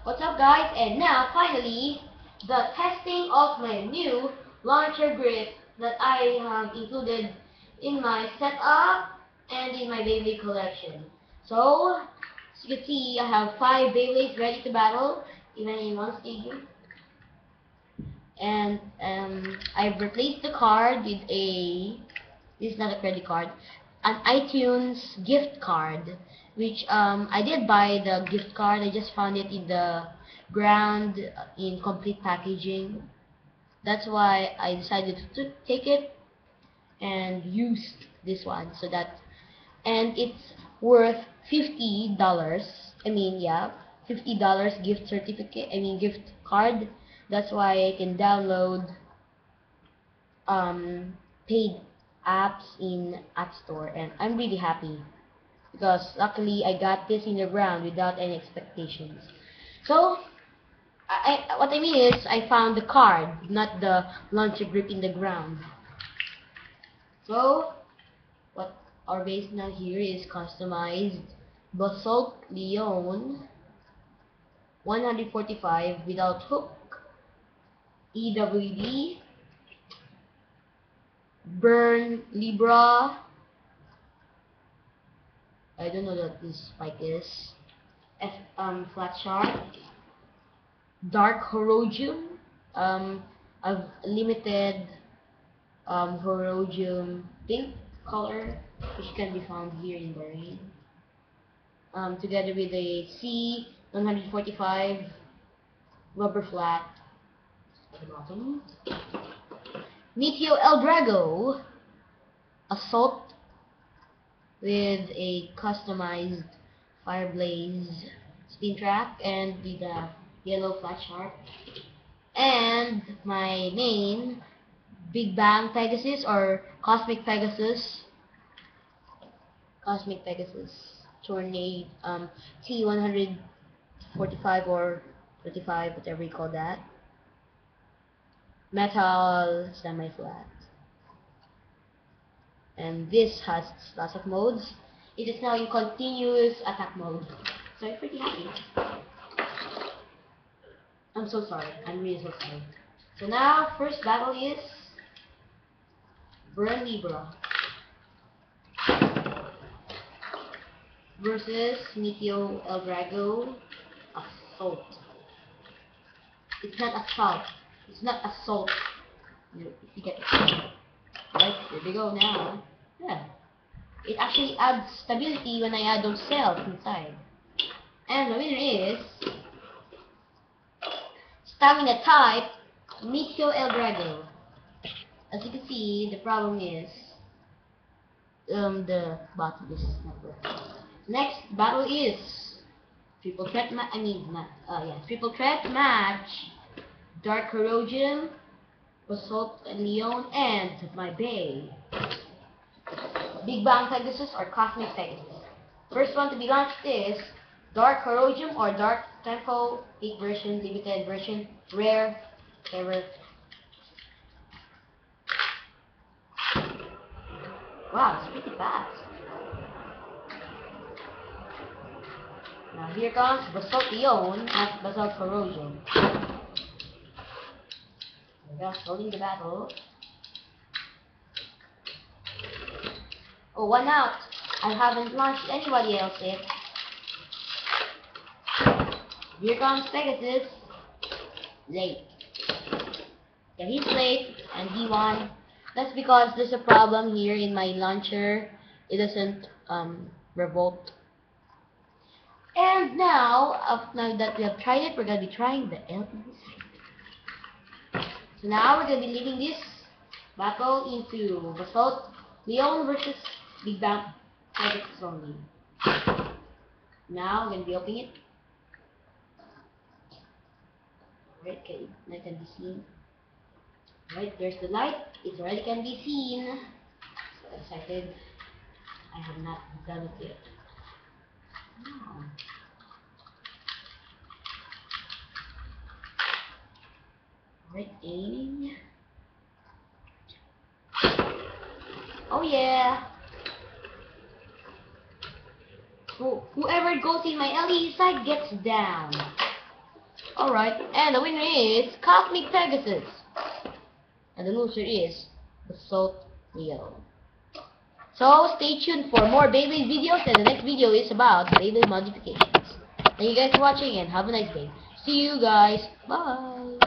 What's up guys, and now finally the testing of my new launcher grip that I have included in my setup and in my Beyblade collection. So, as you can see, I have 5 Beyblades ready to battle, even in one stadium. And I've replaced the card with this is not a credit card, an iTunes gift card, which I did buy the gift card. I just found it in the ground in complete packaging. That's why I decided to take it and use this one, and it's worth $50. I mean, yeah, $50 gift certificate. I mean, gift card. That's why I can download paid apps in App Store, and I'm really happy because luckily I got this in the ground without any expectations. So what I mean is I found the card, not the launcher grip in the ground. So what our base now here is customized Basalt Leon 145 without hook, EWD, Burn Libra. I don't know what this spike is. Flat Shark, Dark Horodium, a limited Horodium pink color, which can be found here in Bahrain, together with a C145 rubber flat at the bottom. Meteo El Drago Assault with a customized Fireblaze spin track and with a yellow flat shark. And my main Big Bang Pegasus or Cosmic Pegasus Tornado T145 or 25, whatever you call that, metal semi-flat. And this has lots of modes. It is now in continuous attack mode, so I'm pretty happy. I'm so sorry. I'm really so sorry. So now, first battle is Burn Libra versus Meteo El Drago Assault. It's not assault. It's not assault. If you get it. Right, here we go now. Yeah. It actually adds stability when I add those cells inside. And the winner is Stamina type Meteo El Drago. As you can see, the problem is the bottom is not working. Next battle is triple threat triple threat match. Dark Corrosion, Basalt Leon, and my Bay Big Bang Pegasus or Cosmic Pegasus. First one to be launched is Dark Corrosion or Dark Tempo 8 version, limited version, rare, whatever. Wow, it's pretty fast. Now here comes Basalt Leon at Basalt Corrosion. Just holding the battle. Oh, 1 out. I haven't launched anybody else yet. Here comes Pegasus. Late. Yeah, he's late and he won. That's because there's a problem here in my launcher. It doesn't revolt. And now that we have tried it, we're gonna be trying the LE. So now we're going to be leaving this battle into Basalt Leon versus Big Bang Pegasus only. Now we're going to be opening it. Alright, okay, that can be seen. Alright, there's the light. It already can be seen. So excited. I have not done it yet. Oh. Alright, aiming. Oh yeah. So whoever goes in my LE side gets down. Alright, and the winner is Cosmic Pegasus. And the loser is Basalt Leo. So stay tuned for more Beyblade videos, and the next video is about Beyblade modifications. Thank you guys for watching and have a nice day. See you guys. Bye.